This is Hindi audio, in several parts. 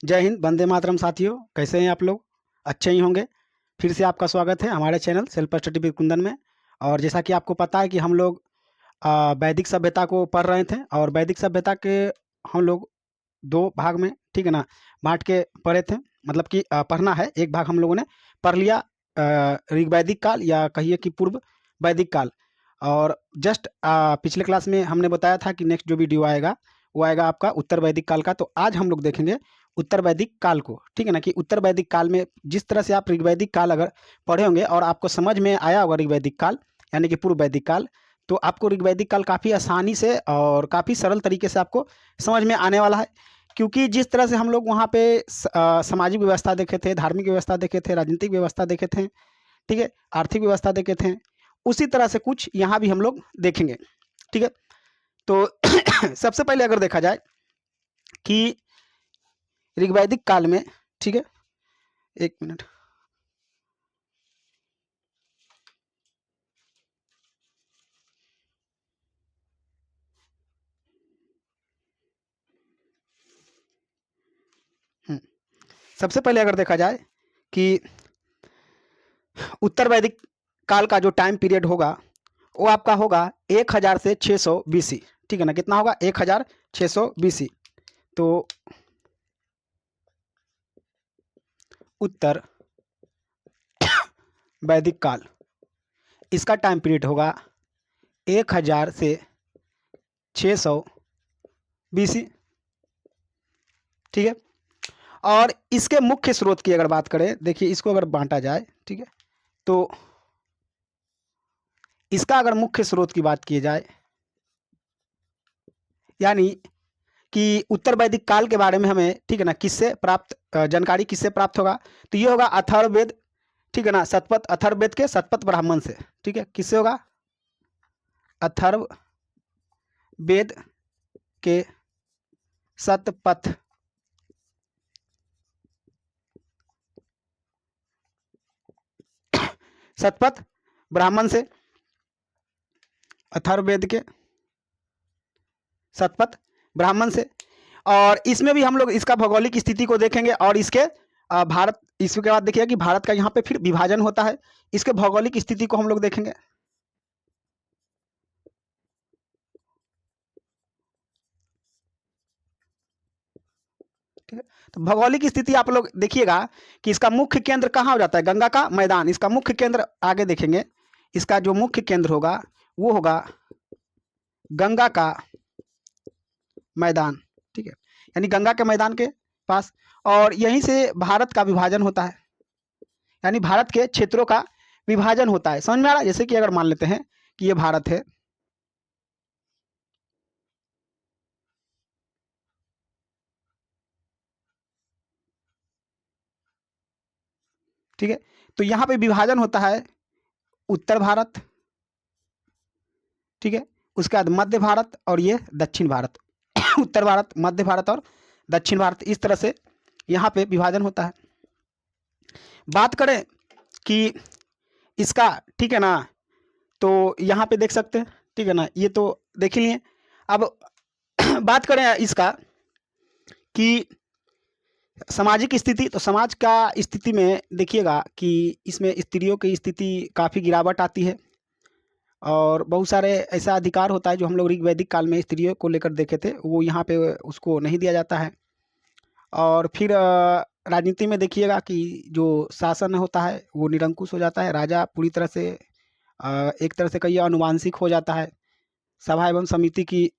जय हिंद, वंदे मातरम साथियों। कैसे हैं आप लोग? अच्छे ही होंगे। फिर से आपका स्वागत है हमारे channel self study with Kundan में। और जैसा कि आपको पता है कि हम लोग वैदिक सभ्यता को पढ़ रहे थे और वैदिक सभ्यता के हम लोग दो भाग में, ठीक है ना, बांट के पढ़े थे। मतलब कि पढ़ना है, एक भाग हम लोगों ने पढ़ लिया ऋग्वैदिक काल या कहिए कि पूर्व वैदिक काल। और जस्ट पिछले क्लास में हमने बताया था कि नेक्स्ट जो वीडियो आएगा वो आएगा आपका उत्तर वैदिक काल का। तो आज हम लोग देखेंगे उत्तर वैदिक काल को, ठीक है ना। कि उत्तर वैदिक काल में जिस तरह से आप ऋग्वैदिक काल अगर पढ़े होंगे और आपको समझ में आया होगा ऋग्वैदिक काल यानी कि पूर्व वैदिक काल, तो आपको ऋग्वैदिक काल काफ़ी आसानी से और काफ़ी सरल तरीके से आपको समझ में आने वाला है। क्योंकि जिस तरह से हम लोग वहाँ पे सामाजिक व्यवस्था देखे थे, धार्मिक व्यवस्था देखे थे, राजनीतिक व्यवस्था देखे थे, ठीक है, आर्थिक व्यवस्था देखे थे, उसी तरह से कुछ यहाँ भी हम लोग देखेंगे, ठीक है। तो सबसे पहले अगर देखा जाए कि ऋग्वैदिक काल में, ठीक है, एक मिनट, सबसे पहले अगर देखा जाए कि उत्तर वैदिक काल का जो टाइम पीरियड होगा वो आपका होगा 1000 से 600 BC, ठीक है ना। कितना होगा? 1600 BC। तो उत्तर वैदिक काल, इसका टाइम पीरियड होगा 1000 से 600 BC, ठीक है। और इसके मुख्य स्रोत की अगर बात करें, देखिए इसको अगर बांटा जाए, ठीक है, तो इसका अगर मुख्य स्रोत की बात की जाए, यानी कि उत्तर वैदिक काल के बारे में हमें, ठीक है ना, किससे प्राप्त जानकारी किससे प्राप्त होगा? तो ये होगा अथर्ववेद, ठीक है ना, शतपथ, अथर्ववेद के शतपथ ब्राह्मण से, ठीक है। किससे होगा? अथर्ववेद के शतपथ शतपथ ब्राह्मण से, अथर्ववेद के शतपथ ब्राह्मण से। और इसमें भी हम लोग इसका भौगोलिक स्थिति को देखेंगे और इसके भारत, इसके बाद देखिए कि भारत का यहाँ पे फिर विभाजन होता है, इसके भौगोलिक स्थिति को हम लोग देखेंगे। ठीक है, तो भौगोलिक स्थिति आप लोग देखिएगा कि इसका मुख्य केंद्र कहाँ हो जाता है? गंगा का मैदान, इसका मुख्य केंद्र आगे देखेंगे। इसका जो मुख्य केंद्र होगा वो होगा गंगा का मैदान, ठीक है, यानी गंगा के मैदान के पास। और यहीं से भारत का विभाजन होता है, यानी भारत के क्षेत्रों का विभाजन होता है। समझ में आ रहा है? जैसे कि अगर मान लेते हैं कि ये भारत है, ठीक है, तो यहाँ पे विभाजन होता है उत्तर भारत, ठीक है, उसके बाद मध्य भारत और ये दक्षिण भारत। उत्तर भारत, मध्य भारत और दक्षिण भारत, इस तरह से यहाँ पे विभाजन होता है। बात करें कि इसका, ठीक है ना, तो यहाँ पे देख सकते हैं, ठीक है ना, ये तो देख ही लिए। अब बात करें इसका कि सामाजिक स्थिति, तो समाज का स्थिति में देखिएगा कि इसमें स्त्रियों की स्थिति काफ़ी गिरावट आती है और बहुत सारे ऐसा अधिकार होता है जो हम लोग ऋग्वैदिक काल में स्त्रियों को लेकर देखे थे, वो यहाँ पे उसको नहीं दिया जाता है। और फिर राजनीति में देखिएगा कि जो शासन होता है वो निरंकुश हो जाता है, राजा पूरी तरह से एक तरह से कहिए आनुवांशिक हो जाता है, सभा एवं समिति की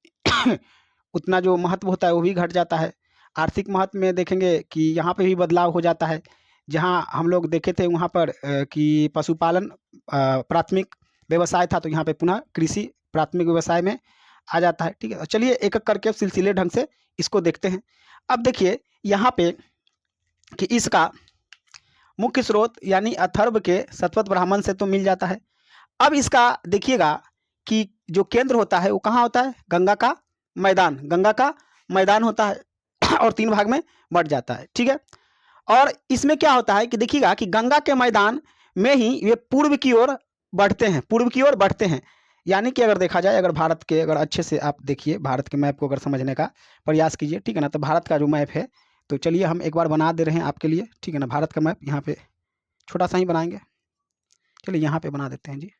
उतना जो महत्व होता है वो भी घट जाता है। आर्थिक महत्व में देखेंगे कि यहाँ पे भी बदलाव हो जाता है। जहाँ हम लोग देखे थे वहाँ पर कि पशुपालन प्राथमिक व्यवसाय था, तो यहाँ पे पुनः कृषि प्राथमिक व्यवसाय में आ जाता है, ठीक है। चलिए एक एक करके सिलसिले ढंग से इसको देखते हैं। अब देखिए यहाँ पे कि इसका मुख्य स्रोत यानी अथर्व के शतपथ ब्राह्मण से तो मिल जाता है। अब इसका देखिएगा कि जो केंद्र होता है वो कहाँ होता है? गंगा का मैदान, गंगा का मैदान होता है और 3 भाग में बंट जाता है, ठीक है। और इसमें क्या होता है कि देखिएगा कि गंगा के मैदान में ही वे पूर्व की ओर बढ़ते हैं, पूर्व की ओर बढ़ते हैं। यानी कि अगर देखा जाए, अगर भारत के, अगर अच्छे से आप देखिए भारत के मैप को अगर समझने का प्रयास कीजिए, ठीक है ना, तो भारत का जो मैप है तो चलिए हम एक बार बना दे रहे हैं आपके लिए, ठीक है ना। भारत का मैप यहाँ पे छोटा सा ही बनाएंगे, चलिए यहाँ पे बना देते हैं जी।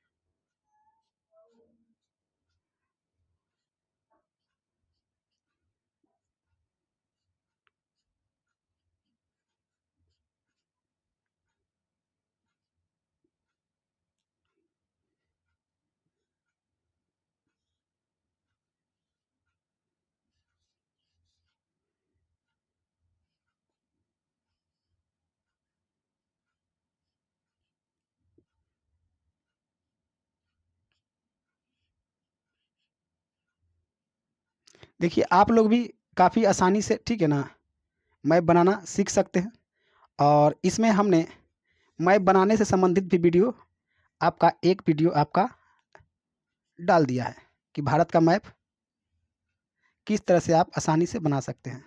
देखिए आप लोग भी काफ़ी आसानी से, ठीक है ना, मैप बनाना सीख सकते हैं। और इसमें हमने मैप बनाने से संबंधित भी वीडियो आपका, एक वीडियो आपका डाल दिया है कि भारत का मैप किस तरह से आप आसानी से बना सकते हैं,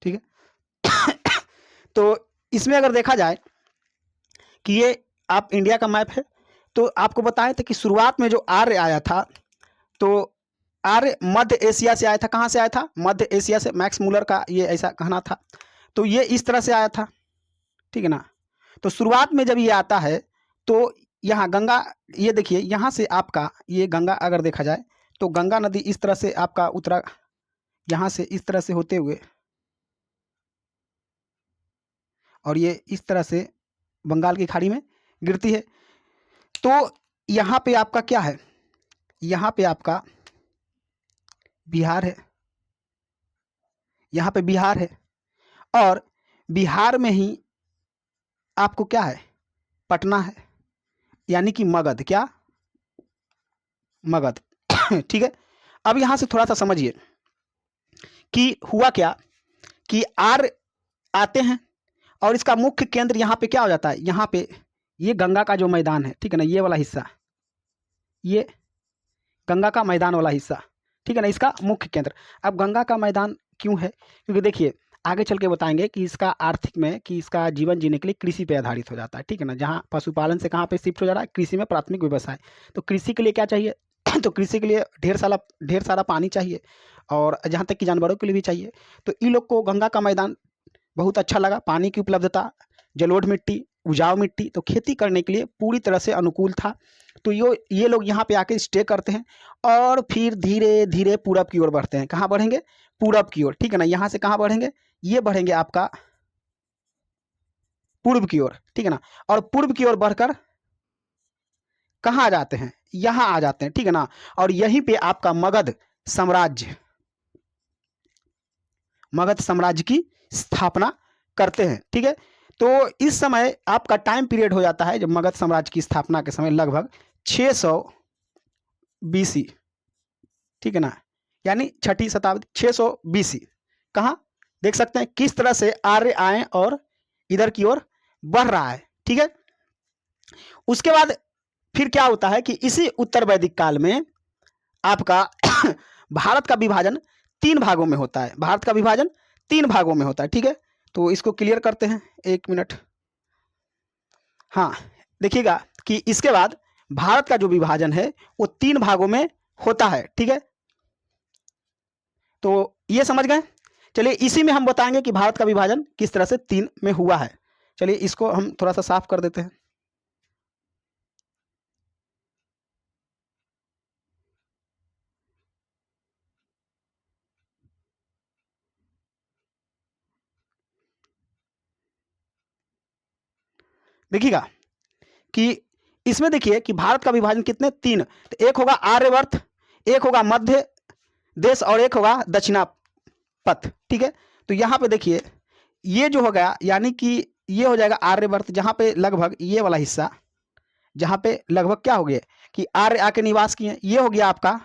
ठीक है। तो इसमें अगर देखा जाए कि ये आप इंडिया का मैप है, तो आपको बताए थे कि शुरुआत में जो आर्य आया था, तो आर्य मध्य एशिया से आया था। कहाँ से आया था? मध्य एशिया से। मैक्स मूलर का ये ऐसा कहना था। तो ये इस तरह से आया था, ठीक है ना। तो शुरुआत में जब ये आता है तो यहाँ गंगा, ये देखिए यहाँ से आपका ये गंगा अगर देखा जाए तो गंगा नदी इस तरह से आपका उत्तरा, यहाँ से इस तरह से होते हुए और ये इस तरह से बंगाल की खाड़ी में गिरती है। तो यहाँ पे आपका क्या है? यहाँ पे आपका बिहार है, यहाँ पे बिहार है, और बिहार में ही आपको क्या है? पटना है, यानी कि मगध। क्या? मगध। ठीक है। अब यहाँ से थोड़ा सा समझिए कि हुआ क्या कि आर्य आते हैं और इसका मुख्य केंद्र यहाँ पे क्या हो जाता है? यहाँ पे ये गंगा का जो मैदान है, ठीक है ना, ये वाला हिस्सा, ये गंगा का मैदान वाला हिस्सा, ठीक है ना, इसका मुख्य केंद्र। अब गंगा का मैदान क्यों है? क्योंकि देखिए आगे चल के बताएंगे कि इसका आर्थिक में, कि इसका जीवन जीने के लिए कृषि पे आधारित हो जाता है, ठीक है ना। जहाँ पशुपालन से कहाँ पे शिफ्ट हो जा रहा है? कृषि में प्राथमिक व्यवसाय। तो कृषि के लिए क्या चाहिए? तो कृषि के लिए ढेर सारा पानी चाहिए, और जहाँ तक कि जानवरों के लिए भी चाहिए। तो इन लोग को गंगा का मैदान बहुत अच्छा लगा। पानी की उपलब्धता, जलोढ़ मिट्टी, उपजाऊ मिट्टी, तो खेती करने के लिए पूरी तरह से अनुकूल था। तो ये लोग यहाँ पे आके स्टे करते हैं और फिर धीरे धीरे पूरब की ओर बढ़ते हैं। कहाँ बढ़ेंगे? पूरब की ओर, ठीक है ना। यहाँ से कहाँ बढ़ेंगे? ये बढ़ेंगे आपका पूर्व की ओर, ठीक है ना। और पूर्व की ओर बढ़कर कहाँ आ जाते हैं? यहाँ आ जाते हैं, ठीक है ना। और यहीं पे आपका साम्राज्य मगध साम्राज्य की स्थापना करते हैं, ठीक है। तो इस समय आपका टाइम पीरियड हो जाता है जब मगध साम्राज्य की स्थापना के समय लगभग 600 बीसी, ठीक है ना, यानी छठी शताब्दी, 600 बीसी। कहाँ देख सकते हैं किस तरह से आर्य आए और इधर की ओर बढ़ रहा है, ठीक है। उसके बाद फिर क्या होता है कि इसी उत्तर वैदिक काल में आपका भारत का विभाजन 3 भागों में होता है। भारत का विभाजन 3 भागों में होता है, ठीक है। तो इसको क्लियर करते हैं, 1 मिनट। हाँ, देखिएगा कि इसके बाद भारत का जो विभाजन है वो 3 भागों में होता है, ठीक है। तो ये समझ गए। चलिए इसी में हम बताएंगे कि भारत का विभाजन किस तरह से 3 में हुआ है। चलिए इसको हम थोड़ा सा साफ कर देते हैं। देखिएगा कि इसमें देखिए कि भारत का विभाजन कितने? 3। तो एक होगा आर्यवर्त, एक होगा मध्य देश, और एक होगा दक्षिणापथ, ठीक है। तो यहाँ पे देखिए ये जो हो गया, यानी कि ये हो जाएगा आर्यवर्त, जहाँ पे लगभग ये वाला हिस्सा, जहाँ पे लगभग क्या हो गया कि आर्य आके निवास किए। ये हो गया आपका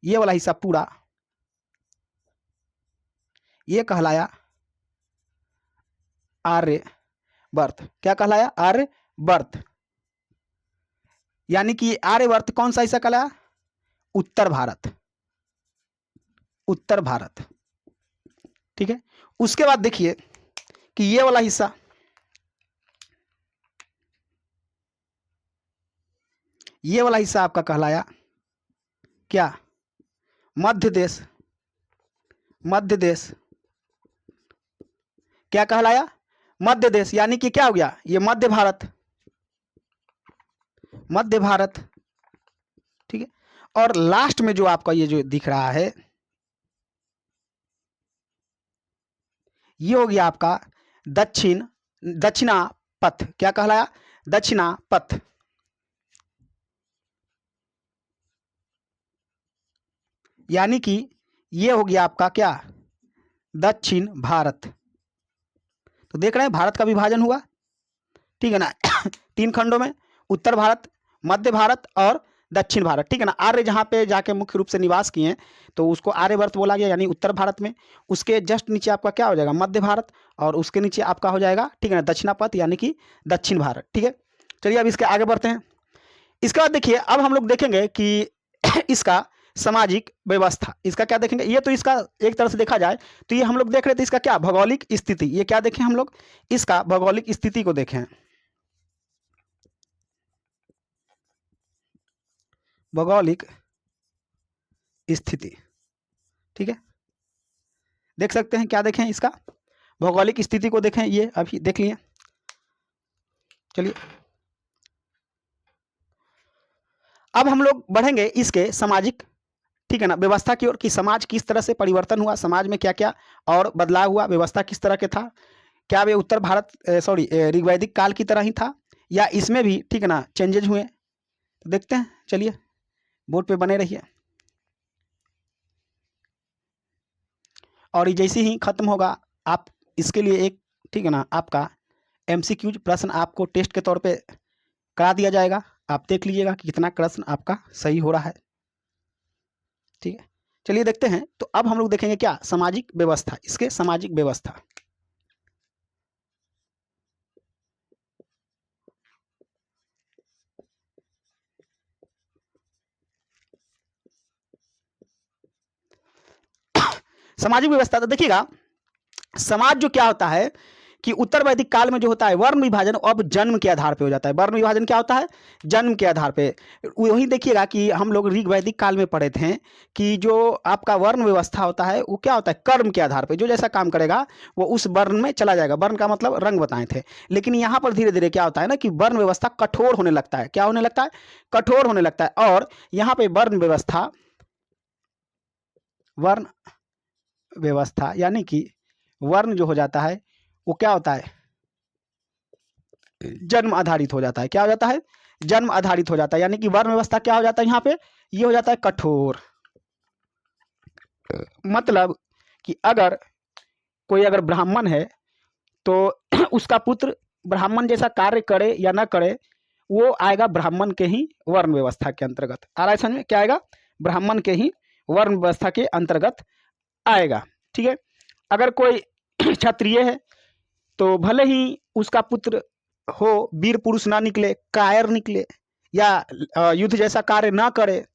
ये वाला हिस्सा पूरा, ये कहलाया आर्यवर्त। क्या कहलाया? आर्यवर्त। यानी कि आर्यवर्त कौन सा हिस्सा कहलाया? उत्तर भारत, उत्तर भारत, ठीक है। उसके बाद देखिए कि ये वाला हिस्सा, ये वाला हिस्सा आपका कहलाया क्या? मध्य देश, मध्य देश क्या कहलाया? मध्य देश, यानी कि क्या हो गया? ये मध्य भारत, मध्य भारत, ठीक है। और लास्ट में जो आपका ये जो दिख रहा है, ये हो गया आपका दक्षिणापथ। क्या कहलाया? दक्षिणापथ। यानी कि ये हो गया आपका क्या? दक्षिण भारत। तो देख रहे हैं भारत का विभाजन हुआ, ठीक है ना, तीन खंडों में, उत्तर भारत, मध्य भारत और दक्षिण भारत, ठीक है ना। आर्य जहाँ पे जाके मुख्य रूप से निवास किए हैं तो उसको आर्यवर्त बोला गया, यानी उत्तर भारत में। उसके जस्ट नीचे आपका क्या हो जाएगा? मध्य भारत, और उसके नीचे आपका हो जाएगा, ठीक है ना, दक्षिणापथ, यानी कि दक्षिण भारत, ठीक है। चलिए अब इसके आगे बढ़ते हैं। इसके बाद देखिए, अब हम लोग देखेंगे कि इसका सामाजिक व्यवस्था, इसका क्या देखेंगे? ये तो इसका एक तरह से देखा जाए तो ये हम लोग देख रहे थे इसका क्या? भौगोलिक स्थिति। ये क्या देखें हम लोग? इसका भौगोलिक स्थिति को देखें, भौगोलिक स्थिति, ठीक है। देख सकते हैं, क्या देखें? इसका भौगोलिक स्थिति को देखें, ये अभी देख लिए। चलिए अब हम लोग बढ़ेंगे इसके सामाजिक, ठीक है ना, व्यवस्था की ओर, कि समाज किस तरह से परिवर्तन हुआ, समाज में क्या क्या और बदलाव हुआ, व्यवस्था किस तरह के था, क्या वे उत्तर भारत ऋग्वैदिक काल की तरह ही था, या इसमें भी, ठीक है ना, चेंजेज हुए? तो देखते हैं, चलिए बोर्ड पे बने रहिए। और ये जैसे ही खत्म होगा, आप इसके लिए एक, ठीक है ना, आपका एमसीक्यूज प्रश्न आपको टेस्ट के तौर पे करा दिया जाएगा। आप देख लीजिएगा कि कितना प्रश्न आपका सही हो रहा है, ठीक है। चलिए देखते हैं। तो अब हम लोग देखेंगे क्या? सामाजिक व्यवस्था, इसके सामाजिक व्यवस्था। सामाजिक व्यवस्था तो देखिएगा, समाज जो क्या होता है कि उत्तर वैदिक काल में जो होता है वर्ण विभाजन, अब जन्म के आधार पे हो जाता है। वर्ण विभाजन क्या होता है? जन्म के आधार पे। वहीं देखिएगा कि हम लोग ऋग्वैदिक काल में पढ़े थे कि जो आपका वर्ण व्यवस्था होता है वो क्या होता है? कर्म के आधार पे, जो जैसा काम करेगा वो उस वर्ण में चला जाएगा। वर्ण का मतलब रंग बताए थे। लेकिन यहाँ पर धीरे धीरे क्या होता है ना कि वर्ण व्यवस्था कठोर होने लगता है। क्या होने लगता है? कठोर होने लगता है। और यहाँ पे वर्ण व्यवस्था, वर्ण व्यवस्था यानी कि वर्ण जो हो जाता है वो क्या होता है? जन्म आधारित हो जाता है। क्या हो जाता है? जन्म आधारित हो जाता है। यानी कि वर्ण व्यवस्था क्या हो जाता है यहाँ पे? ये हो जाता है कठोर। मतलब कि अगर कोई अगर ब्राह्मण है तो उसका पुत्र ब्राह्मण जैसा कार्य करे या ना करे, वो आएगा ब्राह्मण के ही वर्ण व्यवस्था के अंतर्गत। आ रहा है समझ में? क्या आएगा? ब्राह्मण के ही वर्ण व्यवस्था के अंतर्गत आएगा, ठीक है। अगर कोई क्षत्रिय है तो भले ही उसका पुत्र हो वीर पुरुष ना निकले, कायर निकले, या युद्ध जैसा कार्य ना करे,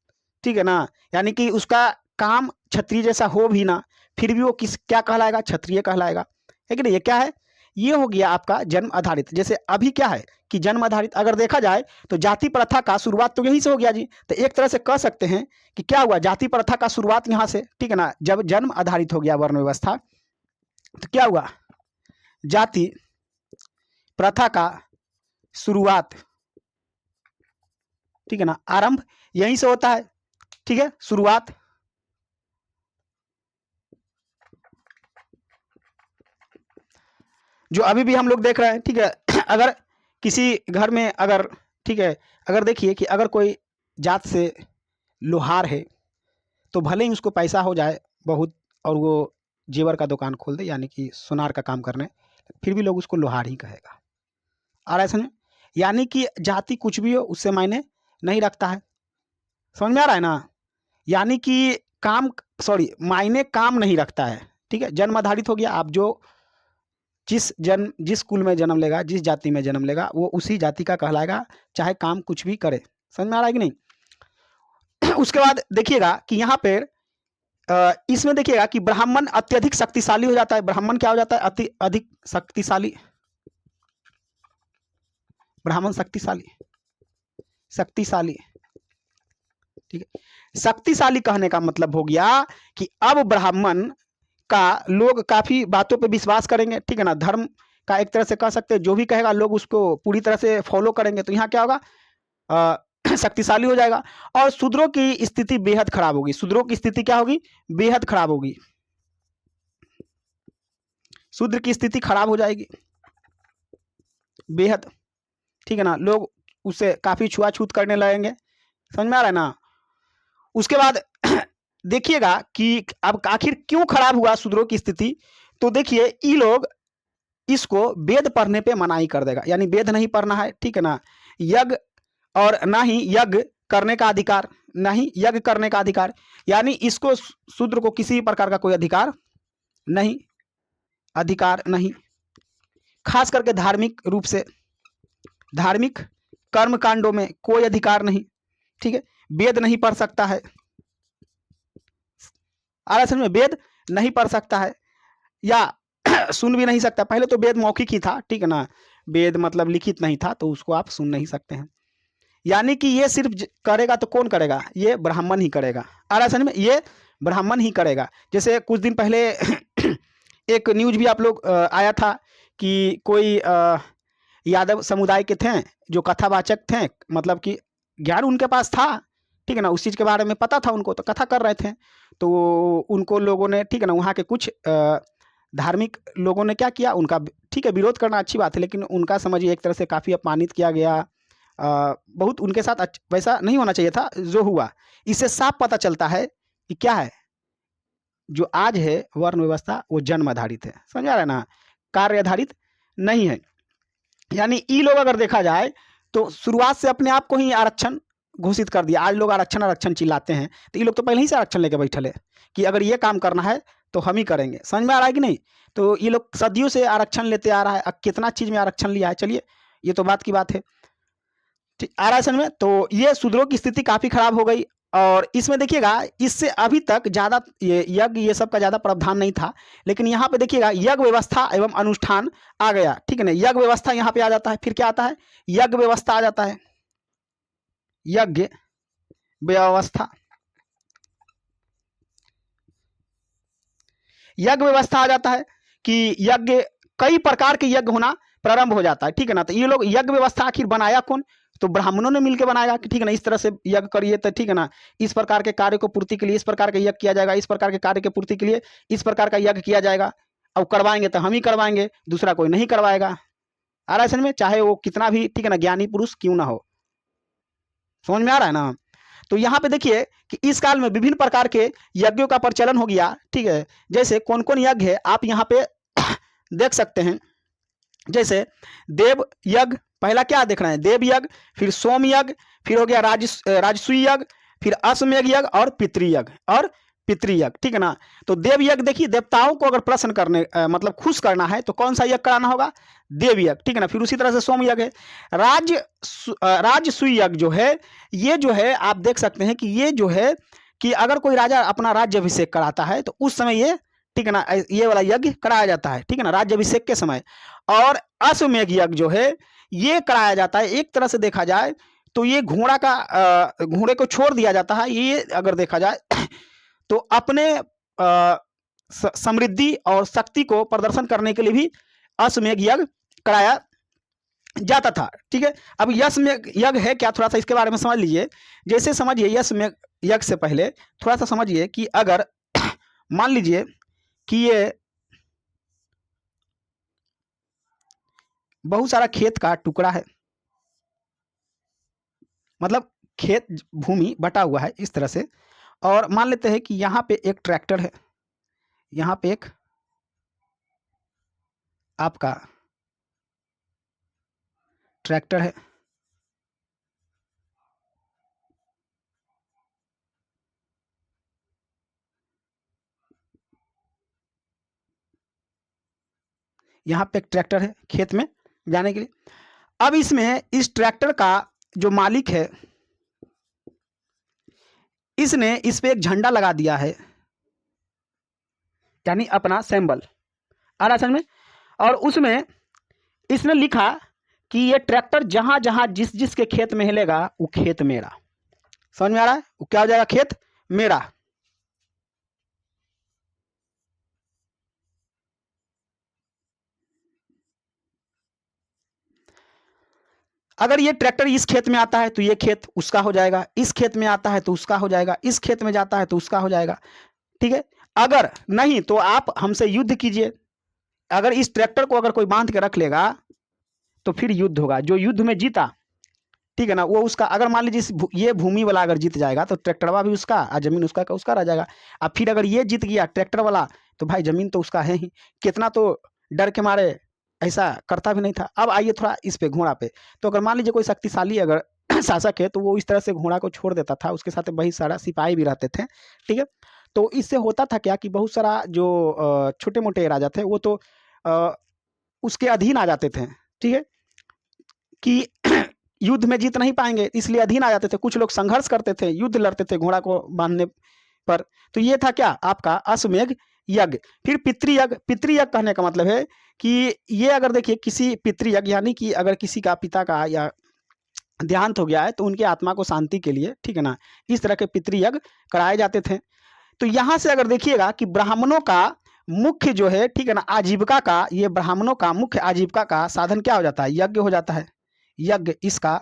ठीक है ना, यानी कि उसका काम क्षत्रिय जैसा हो भी ना, फिर भी वो किस क्या कहलाएगा? क्षत्रिय कहलाएगा, है कि नहीं? ये क्या है? ये हो गया आपका जन्म आधारित। जैसे अभी क्या है कि जन्म आधारित अगर देखा जाए तो जाति प्रथा का शुरुआत तो यहीं से हो गया जी। तो एक तरह से कह सकते हैं कि क्या हुआ? जाति प्रथा का शुरुआत यहाँ से, ठीक है ना। जब जन्म आधारित हो गया वर्ण व्यवस्था तो क्या हुआ? जाति प्रथा का शुरुआत, ठीक है ना, आरंभ यहीं से होता है, ठीक है, शुरुआत। जो अभी भी हम लोग देख रहे हैं, ठीक है। अगर किसी घर में अगर, ठीक है, अगर देखिए कि अगर कोई जात से लोहार है तो भले ही उसको पैसा हो जाए बहुत और वो जेवर का दुकान खोल दे, यानी कि सुनार का काम करने, फिर भी लोग उसको लोहार ही कहेगा। आ रहा है समझ में? यानी कि जाति कुछ भी हो उससे मायने नहीं रखता है। समझ में आ रहा है ना? यानी कि काम, सॉरी, मायने काम नहीं रखता है, ठीक है। जन्म आधारित हो गया। आप जो जिस कुल में जन्म लेगा, जिस जाति में जन्म लेगा, वो उसी जाति का कहलाएगा, चाहे काम कुछ भी करे। समझ में आ रहा है कि नहीं? उसके बाद देखिएगा कि यहाँ पे इसमें देखिएगा कि ब्राह्मण अत्यधिक शक्तिशाली हो जाता है। ब्राह्मण क्या हो जाता है? अति अधिक शक्तिशाली। ब्राह्मण शक्तिशाली, शक्तिशाली, ठीक है। शक्तिशाली कहने का मतलब हो गया कि अब ब्राह्मण का लोग काफी बातों पे विश्वास करेंगे, ठीक है ना। धर्म का एक तरह से कह सकते हैं, जो भी कहेगा लोग उसको पूरी तरह से फॉलो करेंगे। तो यहाँ क्या होगा, शक्तिशाली हो जाएगा। और शूद्रों की स्थिति बेहद खराब होगी। शूद्रों की स्थिति क्या होगी, बेहद खराब होगी। शूद्र की स्थिति खराब हो जाएगी बेहद, ठीक है ना। लोग उससे काफी छुआछूत करने लगेंगे, समझ में आ रहा है ना। उसके बाद देखिएगा कि अब आखिर क्यों खराब हुआ शूद्रों की स्थिति। तो देखिए, ये लोग इसको वेद पढ़ने पे मनाही कर देगा, यानी वेद नहीं पढ़ना है, ठीक है ना। यज्ञ और ना ही यज्ञ करने का अधिकार, ना ही यज्ञ करने का अधिकार, यानी इसको शूद्र को किसी प्रकार का कोई अधिकार नहीं, खास करके धार्मिक रूप से, धार्मिक कर्म कांडों में कोई अधिकार नहीं, ठीक है। वेद नहीं पढ़ सकता है, आरक्षण में वेद नहीं पढ़ सकता है या सुन भी नहीं सकता। पहले तो वेद मौखिक ही था, ठीक है ना, वेद मतलब लिखित नहीं था, तो उसको आप सुन नहीं सकते हैं। यानी कि ये सिर्फ करेगा तो कौन करेगा, ये ब्राह्मण ही करेगा। आरक्षण में ये ब्राह्मण ही करेगा। जैसे कुछ दिन पहले एक न्यूज भी आप लोग आया था कि कोई यादव समुदाय के थे जो कथावाचक थे, मतलब कि ज्ञान उनके पास था, ठीक है ना, उस चीज़ के बारे में पता था उनको, तो कथा कर रहे थे। तो उनको लोगों ने, ठीक है ना, वहाँ के कुछ धार्मिक लोगों ने क्या किया, उनका, ठीक है, विरोध करना अच्छी बात है, लेकिन उनका समझिए एक तरह से काफ़ी अपमानित किया गया। बहुत उनके साथ वैसा नहीं होना चाहिए था जो हुआ। इससे साफ पता चलता है कि क्या है, जो आज है वर्ण व्यवस्था वो जन्म आधारित है, समझ आ रहा है ना, कार्य आधारित नहीं है। यानी ई लोग अगर देखा जाए तो शुरुआत से अपने आप को ही आरक्षण घोषित कर दिया। आज लोग आरक्षण आरक्षण चिल्लाते हैं, तो ये लोग तो पहले ही से आरक्षण लेके बैठे है कि अगर ये काम करना है तो हम ही करेंगे। समझ में आ रहा है कि नहीं। तो ये लोग सदियों से आरक्षण लेते आ रहा है। अब कितना चीज़ में आरक्षण लिया है, चलिए ये तो बात की बात है, ठीक आ रहा है समझ में। तो ये शूद्रों की स्थिति काफ़ी खराब हो गई। और इसमें देखिएगा, इससे अभी तक ज़्यादा ये यज्ञ ये सब का ज़्यादा प्रावधान नहीं था, लेकिन यहाँ पे देखिएगा यज्ञ व्यवस्था एवं अनुष्ठान आ गया, ठीक है ना। यज्ञ व्यवस्था यहाँ पे आ जाता है, फिर क्या आता है, यज्ञ व्यवस्था आ जाता है, यज्ञ व्यवस्था, यज्ञ व्यवस्था आ जाता है कि यज्ञ, कई प्रकार के यज्ञ होना प्रारंभ हो जाता है, ठीक है ना। तो ये लोग यज्ञ व्यवस्था आखिर बनाया कौन, तो ब्राह्मणों ने मिलकर बनाया कि ठीक है ना, इस तरह से यज्ञ करिए तो ठीक है ना, इस प्रकार के कार्य को पूर्ति के लिए इस प्रकार का यज्ञ किया जाएगा, इस प्रकार के कार्य की पूर्ति के लिए इस प्रकार का यज्ञ किया जाएगा। अब करवाएंगे तो हम ही करवाएंगे, दूसरा कोई नहीं करवाएगा। आ रहा है समझ में, चाहे वो कितना भी, ठीक है ना, ज्ञानी पुरुष क्यों ना हो। समझ में आ रहा है ना। तो यहाँ पे देखिए कि इस काल में विभिन्न प्रकार के यज्ञों का प्रचलन हो गया, ठीक है। जैसे कौन कौन यज्ञ है आप यहाँ पे देख सकते हैं। जैसे देव यज्ञ, पहला क्या देख रहे हैं, देव यज्ञ, फिर सोम यज्ञ, फिर हो गया राजसूय यज्ञ, फिर अश्वमेध यज्ञ और पितृयज्ञ, ठीक है ना। तो देव यज्ञ देखिए, देवताओं को अगर प्रसन्न करने मतलब खुश करना है तो कौन सा यज्ञ कराना होगा, देव यज्ञ, ठीक है ना। फिर उसी तरह से सोम यज्ञ है। राजसूय यज्ञ जो है, ये जो है आप देख सकते हैं कि ये जो है कि अगर कोई राजा अपना राज्य अभिषेक कराता है तो उस समय ये, ठीक है ना, ये वाला यज्ञ कराया जाता है, ठीक है ना, राज्य अभिषेक के समय। और अश्वमेध यज्ञ जो है ये कराया जाता है, एक तरह से देखा जाए तो ये घोड़े को छोड़ दिया जाता है, ये अगर देखा जाए तो अपने समृद्धि और शक्ति को प्रदर्शन करने के लिए भी अश्वमेध यज्ञ कराया जाता था, ठीक है। अब अश्वमेध यज्ञ है क्या, थोड़ा सा इसके बारे में समझ लीजिए। जैसे समझिए अश्वमेध यज्ञ से पहले थोड़ा सा समझिए कि अगर मान लीजिए कि ये बहुत सारा खेत का टुकड़ा है, मतलब खेत भूमि बटा हुआ है इस तरह से, और मान लेते हैं कि यहाँ पे एक ट्रैक्टर है, यहाँ पे एक आपका ट्रैक्टर है, यहाँ पे एक ट्रैक्टर है खेत में जाने के लिए। अब इसमें इस ट्रैक्टर का जो मालिक है, इसने इस पे एक झंडा लगा दिया है, यानी अपना सिंबल आ रहा समझ में। और उसमें इसने लिखा कि ये ट्रैक्टर जहां जहां जिस जिस के खेत में हिलेगा वो खेत मेरा। समझ में आ रहा है, वो क्या हो जाएगा, खेत मेरा। अगर ये ट्रैक्टर इस खेत में आता है तो ये खेत उसका हो जाएगा, इस खेत में आता है तो उसका हो जाएगा, इस खेत में जाता है तो उसका हो जाएगा, ठीक है। अगर नहीं तो आप हमसे युद्ध कीजिए। अगर इस ट्रैक्टर को अगर कोई बांध के रख लेगा तो फिर युद्ध होगा। जो युद्ध में जीता, ठीक है ना, वो उसका। अगर मान लीजिए ये भूमि वाला अगर जीत जाएगा तो ट्रैक्टरवा भी उसका और जमीन उसका का उसका रह जाएगा। अब फिर अगर ये जीत गया ट्रैक्टर वाला तो भाई जमीन तो उसका है ही। कितना तो डर के मारे ऐसा करता भी नहीं था। अब आइए थोड़ा इस पे घोड़ा पे। तो अगर मान लीजिए कोई शक्तिशाली अगर शासक है तो वो इस तरह से घोड़ा को छोड़ देता था, उसके साथ बहुत सारा सिपाही भी रहते थे, ठीक है। तो इससे होता था क्या कि बहुत सारा जो छोटे मोटे राजा थे वो तो अ, उसके अधीन आ जाते थे, ठीक है, कि युद्ध में जीत नहीं पाएंगे इसलिए अधीन आ जाते थे। कुछ लोग संघर्ष करते थे, युद्ध लड़ते थे घोड़ा को बांधने पर। तो ये था क्या आपका अश्वमेध यज्ञ। फिर पितृयज्ञ। पितृयज्ञ कहने का मतलब है कि ये अगर देखिए किसी पितृयज्ञ यानी कि अगर किसी का पिता का या देहांत हो गया है तो उनकी आत्मा को शांति के लिए, ठीक है ना, इस तरह के पितृयज्ञ कराए जाते थे। तो यहाँ से अगर देखिएगा कि ब्राह्मणों का मुख्य जो है, ठीक है ना, आजीविका का, ये ब्राह्मणों का मुख्य आजीविका का साधन क्या हो जाता है, यज्ञ हो जाता है। यज्ञ इसका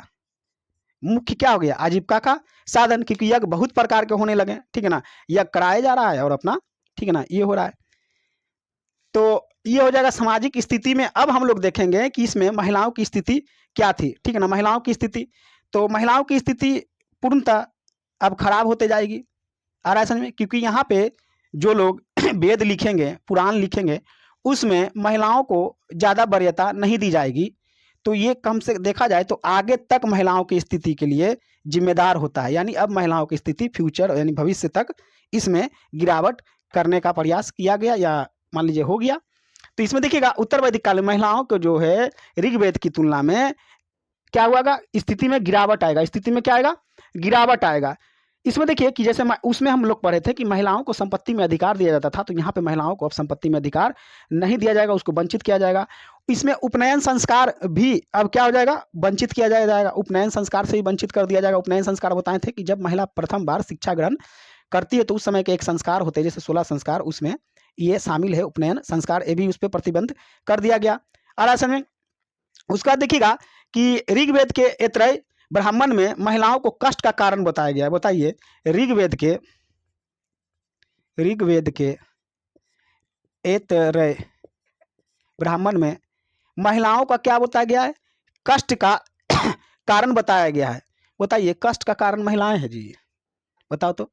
मुख्य क्या हो गया, आजीविका का साधन, क्योंकि यज्ञ बहुत प्रकार के होने लगे, ठीक है ना। यज्ञ कराया जा रहा है और अपना, ठीक है ना, ये हो रहा है। तो ये हो जाएगा सामाजिक स्थिति में। अब हम लोग देखेंगे कि इसमें महिलाओं की स्थिति क्या थी, ठीक है ना। महिलाओं की स्थिति, तो महिलाओं की स्थिति पूर्णतः अब खराब होते जाएगी। आ रहा है समझ में, क्योंकि यहाँ पे जो लोग वेद लिखेंगे, पुराण लिखेंगे, उसमें महिलाओं को ज़्यादा वरीयता नहीं दी जाएगी। तो ये कम से देखा जाए तो आगे तक महिलाओं की स्थिति के लिए जिम्मेदार होता है। यानी अब महिलाओं की स्थिति फ्यूचर यानी भविष्य तक इसमें गिरावट करने का प्रयास किया गया या मान लीजिए हो गया। तो इसमें देखिएगा उत्तर वैदिक काल में महिलाओं को जो है ऋग्वेद की तुलना में क्या हुआगा, स्थिति में गिरावट आएगा। स्थिति में क्या आएगा, गिरावट आएगा। इसमें देखिए कि जैसे उसमें हम लोग पढ़े थे कि महिलाओं को संपत्ति में अधिकार दिया जाता था, तो यहाँ पे महिलाओं को अब संपत्ति में अधिकार नहीं दिया जाएगा, उसको वंचित किया जाएगा। इसमें उपनयन संस्कार भी अब क्या हो जाएगा, वंचित किया जाएगा। उपनयन संस्कार से ही वंचित कर दिया जाएगा। उपनयन संस्कार बताए थे कि जब महिला प्रथम बार शिक्षा ग्रहण करती है तो उस समय के एक संस्कार होते हैं जैसे 16 संस्कार, उसमें ये शामिल है उपनयन संस्कार, ये भी उस पर प्रतिबंध कर दिया गया। और ऐसे में उसका देखिएगा कि ऋग्वेद के ऐतरेय ब्राह्मण में महिलाओं को कष्ट का कारण बताया गया। बताइए ऋग्वेद के ऐतरेय ब्राह्मण में महिलाओं का क्या बताया गया है, कष्ट का कारण बताया गया है। बताइए कष्ट का कारण महिलाएं हैं जी, बताओ तो।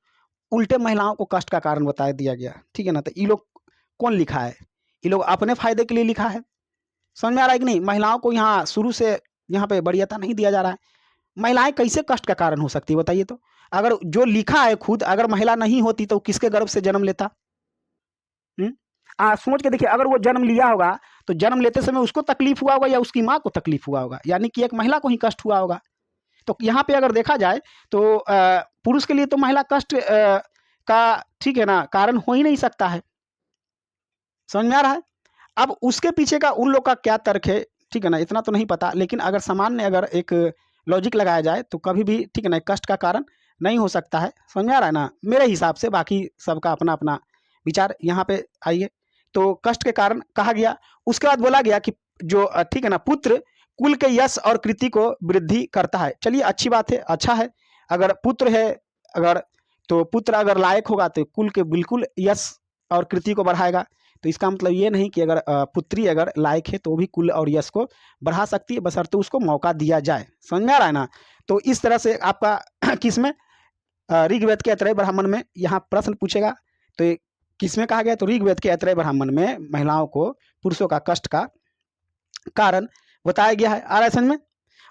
उल्टे महिलाओं को कष्ट का कारण बता दिया गया, ठीक है ना। तो ये लोग कौन लिखा है, ये लोग अपने फायदे के लिए लिखा है। समझ में आ रहा है कि नहीं। महिलाओं को यहाँ शुरू से यहाँ पे वरीयता नहीं दिया जा रहा है। महिलाएं कैसे कष्ट का कारण हो सकती है बताइए तो। अगर जो लिखा है खुद, अगर महिला नहीं होती तो किसके गर्भ से जन्म लेता। सोच के देखिए, अगर वो जन्म लिया होगा तो जन्म लेते समय उसको तकलीफ हुआ होगा या उसकी माँ को तकलीफ हुआ होगा, यानी कि एक महिला को ही कष्ट हुआ होगा। तो यहाँ पे अगर देखा जाए तो पुरुष के लिए तो महिला कष्ट का, ठीक है ना, कारण हो ही नहीं सकता है। समझ में आ रहा है। अब उसके पीछे का उन लोग का क्या तर्क है, ठीक है ना, इतना तो नहीं पता, लेकिन अगर सामान्य अगर एक लॉजिक लगाया जाए तो कभी भी, ठीक है ना, कष्ट का कारण नहीं हो सकता है। समझ में आ रहा है ना मेरे हिसाब से। बाकी सबका अपना अपना विचार। यहाँ पे आइए, तो कष्ट के कारण कहा गया। उसके बाद बोला गया कि जो, ठीक है ना, पुत्र कुल के यश और कृति को वृद्धि करता है। चलिए अच्छी बात है, अच्छा है। अगर पुत्र है, अगर तो पुत्र अगर लायक होगा तो कुल के बिल्कुल यश और कृति को बढ़ाएगा। तो इसका मतलब ये नहीं कि अगर पुत्री अगर लायक है तो वो भी कुल और यश को बढ़ा सकती है, बशर्ते उसको मौका दिया जाए। समझ में आ रहा है ना। तो इस तरह से आपका किसमें, ऋग्वेद के ऐतरेय ब्राह्मण में यहाँ प्रश्न पूछेगा तो किसमें कहा गया, तो ऋग्वेद के ऐतरेय ब्राह्मण में महिलाओं को पुरुषों का कष्ट का कारण बताया गया है। आ रहा है समझ में।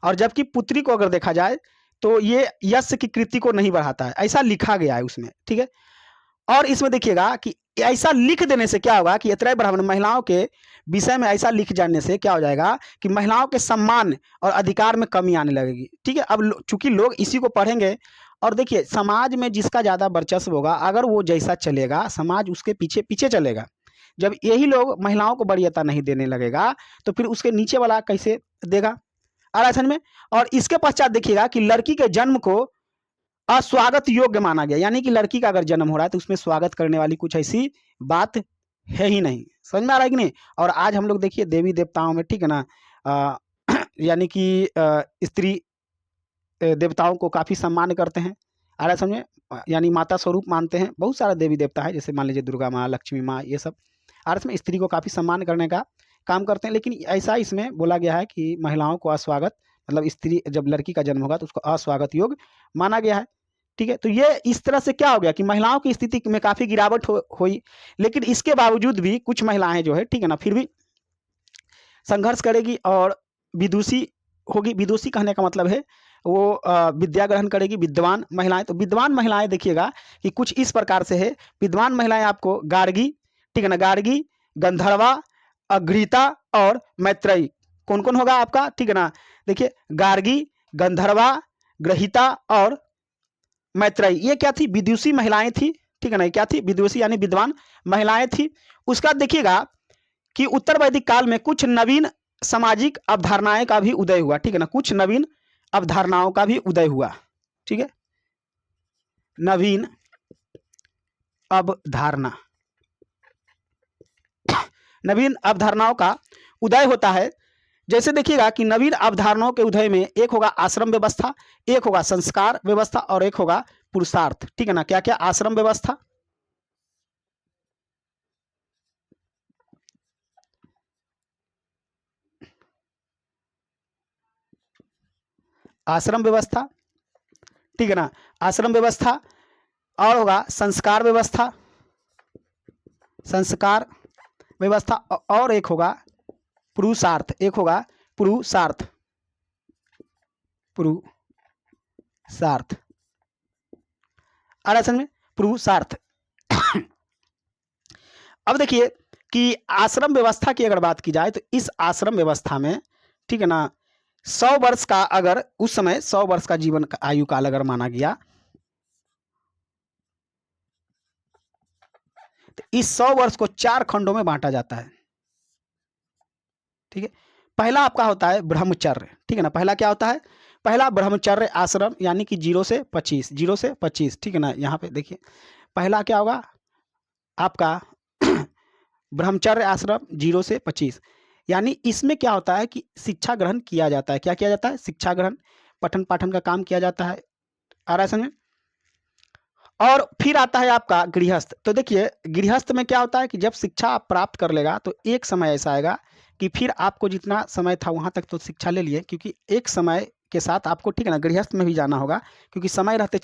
और जबकि पुत्री को अगर देखा जाए तो ये यश की कृति को नहीं बढ़ाता है, ऐसा लिखा गया है उसमें, ठीक है। और इसमें देखिएगा कि ऐसा लिख देने से क्या होगा कि ऐतरेय ब्राह्मण महिलाओं के विषय में ऐसा लिख जाने से क्या हो जाएगा कि महिलाओं के सम्मान और अधिकार में कमी आने लगेगी, ठीक है। अब चूंकि लोग इसी को पढ़ेंगे और देखिए समाज में जिसका ज़्यादा वर्चस्व होगा, अगर वो जैसा चलेगा समाज उसके पीछे पीछे चलेगा। जब यही लोग महिलाओं को वरीयता नहीं देने लगेगा तो फिर उसके नीचे वाला कैसे देगा। आ रहा में। और इसके पश्चात देखिएगा कि लड़की के जन्म को अस्वागत योग्य माना गया, यानी कि लड़की का अगर जन्म हो रहा है तो उसमें स्वागत करने वाली कुछ ऐसी बात है ही नहीं। समझ में आ रहा है कि नहीं। और आज हम लोग देखिए देवी देवताओं में, ठीक है ना, यानी कि स्त्री देवताओं को काफ़ी सम्मान करते हैं। आ रहा है समझ में? यानी माता स्वरूप मानते हैं। बहुत सारे देवी देवता है, जैसे मान लीजिए दुर्गा माँ, लक्ष्मी माँ, ये सब अर्थ में स्त्री को काफ़ी सम्मान करने का काम करते हैं। लेकिन ऐसा इसमें बोला गया है कि महिलाओं को अस्वागत, मतलब स्त्री जब लड़की का जन्म होगा तो उसको अस्वागत योग माना गया है। ठीक है, तो ये इस तरह से क्या हो गया कि महिलाओं की स्थिति में काफ़ी गिरावट हुई। लेकिन इसके बावजूद भी कुछ महिलाएं जो है, ठीक है ना, फिर भी संघर्ष करेगी और विदुषी होगी। विदुषी कहने का मतलब है वो विद्या ग्रहण करेगी, विद्वान महिलाएं। तो विद्वान महिलाएं देखिएगा कि कुछ इस प्रकार से है। विद्वान महिलाएं आपको गार्गी, ठीक है ना, गार्गी, गंधर्वा, अघ्रिता और मैत्रेयी। कौन कौन होगा आपका, ठीक है ना? देखिए, गार्गी, गंधर्वा, ग्रहिता और मैत्रेयी, ये क्या थी? विदुषी महिलाएं थी। ठीक है ना, क्या थी? विदुषी यानी विद्वान महिलाएं थी। उसका बाद देखिएगा कि उत्तर वैदिक काल में कुछ नवीन सामाजिक अवधारणाएं का भी उदय हुआ। ठीक है ना, कुछ नवीन अवधारणाओं का भी उदय हुआ। ठीक है, नवीन अवधारणा, नवीन अवधारणाओं का उदय होता है। जैसे देखिएगा कि नवीन अवधारणाओं के उदय में एक होगा आश्रम व्यवस्था, एक होगा संस्कार व्यवस्था और एक होगा पुरुषार्थ। ठीक है ना, क्या क्या? आश्रम व्यवस्था, आश्रम व्यवस्था, ठीक है ना, आश्रम व्यवस्था, और होगा संस्कार व्यवस्था, संस्कार व्यवस्था, और एक होगा पुरुषार्थ, एक होगा पुरुषार्थ, पुरुषार्थ। आरक्षण में पुरुषार्थ। अब देखिए कि आश्रम व्यवस्था की अगर बात की जाए तो इस आश्रम व्यवस्था में, ठीक है ना, 100 वर्ष का, अगर उस समय 100 वर्ष का जीवन का आयु काल अगर माना गया तो इस 100 वर्ष को 4 खंडों में बांटा जाता है। ठीक है, पहला आपका होता है ब्रह्मचर्य। ठीक है ना, पहला क्या होता है? पहला ब्रह्मचर्य आश्रम, यानी कि 0 से 25, 0 से 25। ठीक है ना, यहाँ पे देखिए पहला क्या होगा आपका ब्रह्मचर्य आश्रम 0 से 25। यानी इसमें क्या होता है कि शिक्षा ग्रहण किया जाता है। क्या किया जाता है? शिक्षा ग्रहण, पठन पाठन का काम किया जाता है। आ रहा है समझ में? और फिर आता है आपका गृहस्थ। तो देखिए गृहस्थ में क्या होता है कि जब शिक्षा आप प्राप्त कर लेगा तो एक समय ऐसा आएगा कि फिर आपको जितना समय था वहां तक तो शिक्षा ले लिए, क्योंकि एक समय के साथ आपको, ठीक है ना, गृहस्थ में भी जाना होगा, क्योंकि समय रहते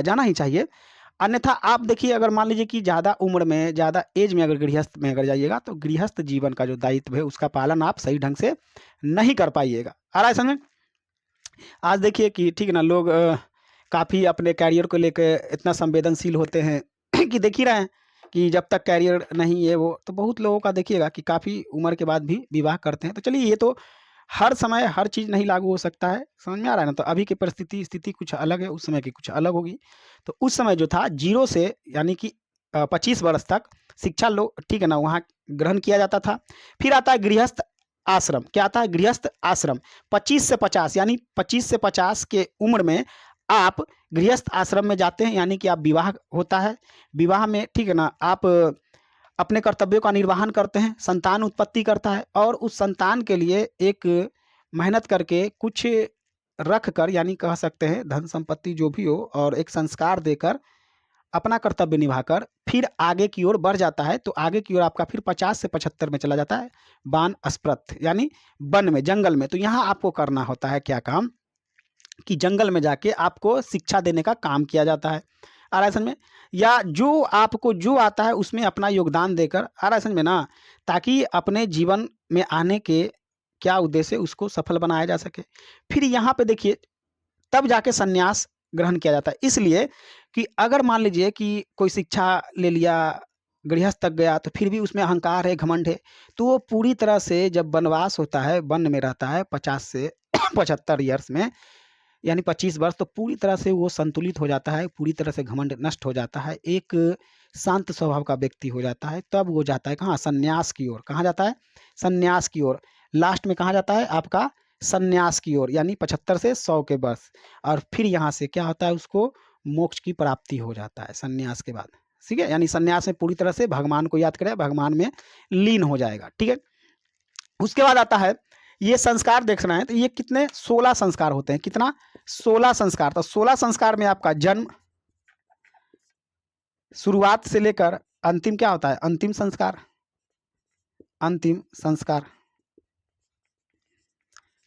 जाना ही चाहिए। अन्यथा आप देखिए अगर मान लीजिए कि ज़्यादा उम्र में, ज़्यादा एज में अगर गृहस्थ में अगर जाइएगा तो गृहस्थ जीवन का जो दायित्व है उसका पालन आप सही ढंग से नहीं कर पाइएगा। आ रहा है समझ में? आज देखिए कि, ठीक है ना, लोग काफ़ी अपने कैरियर को लेकर इतना संवेदनशील होते हैं कि देख ही रहे हैं कि जब तक कैरियर नहीं है वो, तो बहुत लोगों का देखिएगा कि काफ़ी उम्र के बाद भी विवाह करते हैं। तो चलिए ये तो हर समय हर चीज़ नहीं लागू हो सकता है, समझ में आ रहा है ना? तो अभी की परिस्थिति स्थिति कुछ अलग है, उस समय की कुछ अलग होगी। तो उस समय जो था 0 से यानी कि 25 वर्ष तक शिक्षा लो, ठीक है ना, वहाँ ग्रहण किया जाता था। फिर आता है गृहस्थ आश्रम। क्या आता है? गृहस्थ आश्रम। 25 से 50, यानी 25 से 50 के उम्र में आप गृहस्थ आश्रम में जाते हैं, यानी कि आप विवाह होता है। विवाह में, ठीक है ना, आप अपने कर्तव्यों का निर्वहन करते हैं, संतान उत्पत्ति करता है और उस संतान के लिए एक मेहनत करके कुछ रख कर, यानी कह सकते हैं धन संपत्ति जो भी हो, और एक संस्कार देकर अपना कर्तव्य निभाकर फिर आगे की ओर बढ़ जाता है। तो आगे की ओर आपका फिर 50 से 75 में चला जाता है वानप्रस्थ, यानी वन में, जंगल में। तो यहाँ आपको करना होता है क्या काम कि जंगल में जाके आपको शिक्षा देने का काम किया जाता है। आ रहा है समझ में? या जो आपको जो आता है उसमें अपना योगदान देकर, आ रहा है समझ में ना, ताकि अपने जीवन में आने के क्या उद्देश्य उसको सफल बनाया जा सके। फिर यहाँ पे देखिए तब जाके संन्यास ग्रहण किया जाता है, इसलिए कि अगर मान लीजिए कि कोई शिक्षा ले लिया, गृहस्थ तक गया, तो फिर भी उसमें अहंकार है, घमंड है, तो वो पूरी तरह से जब वनवास होता है, वन में रहता है 50 से 75 ईयर्स में, यानी 25 वर्ष, तो पूरी तरह से वो संतुलित हो जाता है, पूरी तरह से घमंड नष्ट हो जाता है, एक शांत स्वभाव का व्यक्ति हो जाता है। तब वो जाता है कहाँ? संन्यास की ओर। कहाँ जाता है? संन्यास की ओर। लास्ट में कहाँ जाता है? आपका संन्यास की ओर, यानी 75 से 100 के वर्ष। और फिर यहाँ से क्या होता है? उसको मोक्ष की प्राप्ति हो जाता है संन्यास के बाद। ठीक है, यानी संन्यास में पूरी तरह से भगवान को याद करे, भगवान में लीन हो जाएगा। ठीक है, उसके बाद आता है ये संस्कार देखना है तो ये कितने 16 संस्कार होते हैं। कितना? 16 संस्कार। तो 16 संस्कार में आपका जन्म, शुरुआत से लेकर अंतिम क्या होता है? अंतिम संस्कार। अंतिम संस्कार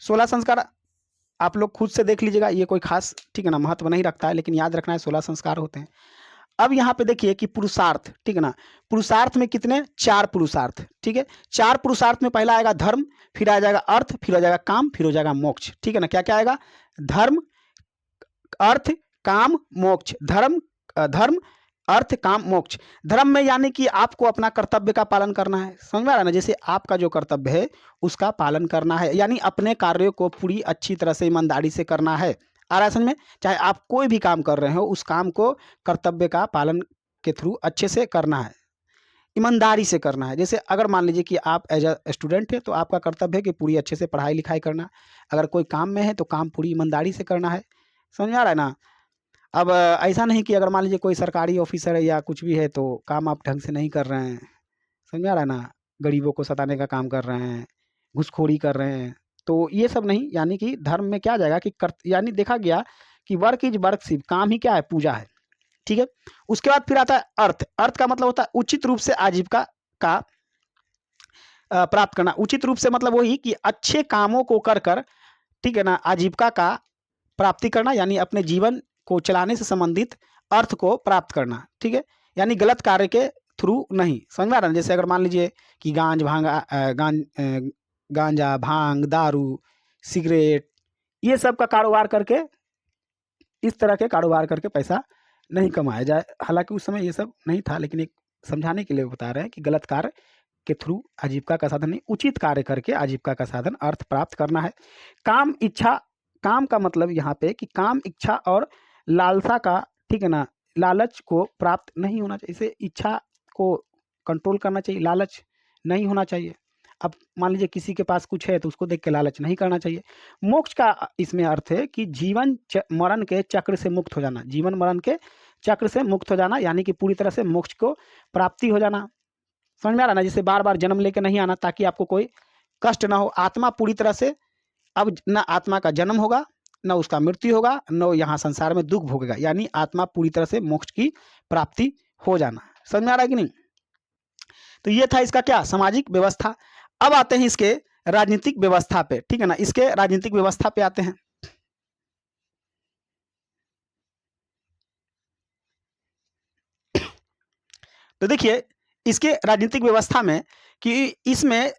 16 संस्कार आप लोग खुद से देख लीजिएगा, ये कोई खास ठीक है ना महत्व नहीं रखता है, लेकिन याद रखना है 16 संस्कार होते हैं। अब यहाँ पे देखिए कि पुरुषार्थ, ठीक है ना, पुरुषार्थ में कितने? 4 पुरुषार्थ, ठीक है। 4 पुरुषार्थ में पहला आएगा धर्म, फिर आ जाएगा अर्थ, फिर हो जाएगा काम, फिर हो जाएगा मोक्ष, ठीक है ना। क्या क्या आएगा? धर्म, अर्थ, काम, मोक्ष। धर्म, धर्म, अर्थ, काम, मोक्ष। धर्म में यानी कि आपको अपना कर्तव्य का पालन करना है, समझ में आ रहा है ना। जैसे आपका जो कर्तव्य है उसका पालन करना है, यानी अपने कार्यों को पूरी अच्छी तरह से ईमानदारी से करना है। आ रहा है समझ में? चाहे आप कोई भी काम कर रहे हो, उस काम को कर्तव्य का पालन के थ्रू अच्छे से करना है, ईमानदारी से करना है। जैसे अगर मान लीजिए कि आप एज अ स्टूडेंट है तो आपका कर्तव्य है कि पूरी अच्छे से पढ़ाई लिखाई करना। अगर कोई काम में है तो काम पूरी ईमानदारी से करना है, समझ में आ रहा है ना। अब ऐसा नहीं कि अगर मान लीजिए कोई सरकारी ऑफिसर है या कुछ भी है तो काम आप ढंग से नहीं कर रहे हैं, समझ में आ रहा है ना, गरीबों को सताने का काम कर रहे हैं, घूसखोरी कर रहे हैं, तो ये सब नहीं। यानी कि धर्म में क्या आ जाएगा कि यानी देखा गया कि वर्क इज वर्कशिप, काम ही क्या है? पूजा है, ठीक है। उसके बाद फिर आता है अर्थ। अर्थ का मतलब होता है उचित रूप से आजीविका का प्राप्त करना। उचित रूप से मतलब वही कि अच्छे कामों को कर कर, ठीक है ना, आजीविका का प्राप्ति करना, यानी अपने जीवन को चलाने से संबंधित अर्थ को प्राप्त करना, ठीक है। यानी गलत कार्य के थ्रू नहीं, समझ में आ रहा है। जैसे अगर मान लीजिए कि गांजा, भांग, दारू, सिगरेट, ये सब का कारोबार करके, इस तरह के कारोबार करके पैसा नहीं कमाया जाए। हालांकि उस समय ये सब नहीं था, लेकिन एक समझाने के लिए बता रहे हैं कि गलत कार्य के थ्रू आजीविका का साधन नहीं, उचित कार्य करके आजीविका का साधन अर्थ प्राप्त करना है। काम, इच्छा, काम का मतलब यहाँ पे कि काम, इच्छा और लालसा का, ठीक है ना, लालच को प्राप्त नहीं होना चाहिए। इसे इच्छा को कंट्रोल करना चाहिए, लालच नहीं होना चाहिए। अब मान लीजिए किसी के पास कुछ है तो उसको देख के लालच नहीं करना चाहिए। मोक्ष का इसमें अर्थ है कि जीवन मरण के चक्र से मुक्त हो जाना, जीवन मरण के चक्र से मुक्त हो जाना, यानी कि पूरी तरह से मोक्ष को प्राप्ति हो जाना। समझ में आ रहा ना? जैसे बार बार जन्म लेके नहीं आना, ताकि आपको कोई कष्ट ना हो। आत्मा पूरी तरह से, अब ना आत्मा का जन्म होगा, न उसका मृत्यु होगा, न यहाँ संसार में दुख भोगेगा, यानी आत्मा पूरी तरह से मोक्ष की प्राप्ति हो जाना। समझ में आ रहा है कि नहीं? तो ये था इसका क्या? सामाजिक व्यवस्था। अब आते हैं इसके राजनीतिक व्यवस्था पे, ठीक है ना। इसके राजनीतिक व्यवस्था पे आते हैं। तो देखिए इसके राजनीतिक व्यवस्था में कि इसमें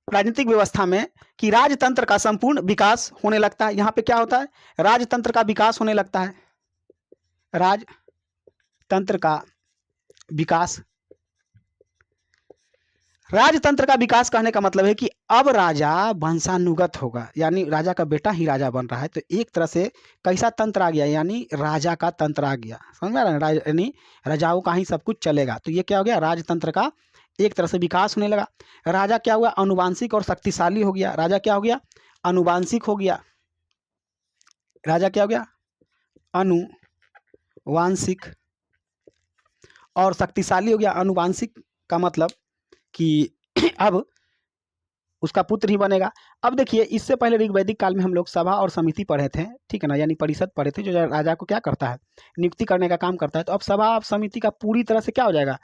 राजनीतिक व्यवस्था में कि राजतंत्र का संपूर्ण विकास होने लगता है। यहाँ पे क्या होता है? राजतंत्र का विकास होने लगता है। राजतंत्र का विकास, राजतंत्र का विकास कहने का मतलब है कि अब राजा वंशानुगत होगा, यानी राजा का बेटा ही राजा बन रहा है। तो एक तरह से कैसा तंत्र आ गया? यानी राजा का तंत्र आ गया, समझ में आ रहा है? यानी राजाओं का ही सब कुछ चलेगा। तो ये क्या हो गया? राजतंत्र का एक तरह से विकास होने लगा। राजा क्या हुआ? अनुवांशिक और शक्तिशाली हो गया। राजा क्या हो गया? अनुवांशिक हो गया। राजा क्या हो गया? अनुवांशिक और शक्तिशाली हो गया। अनुवांशिक का मतलब कि अब उसका पुत्र ही बनेगा। अब देखिए इससे पहले ऋग्वैदिक काल में हम लोग सभा और समिति पढ़े थे, ठीक है ना, यानी परिषद पढ़े थे, जो राजा को क्या करता है? नियुक्ति करने का काम करता है। तो अब सभा और समिति का पूरी तरह से क्या हो जाएगा?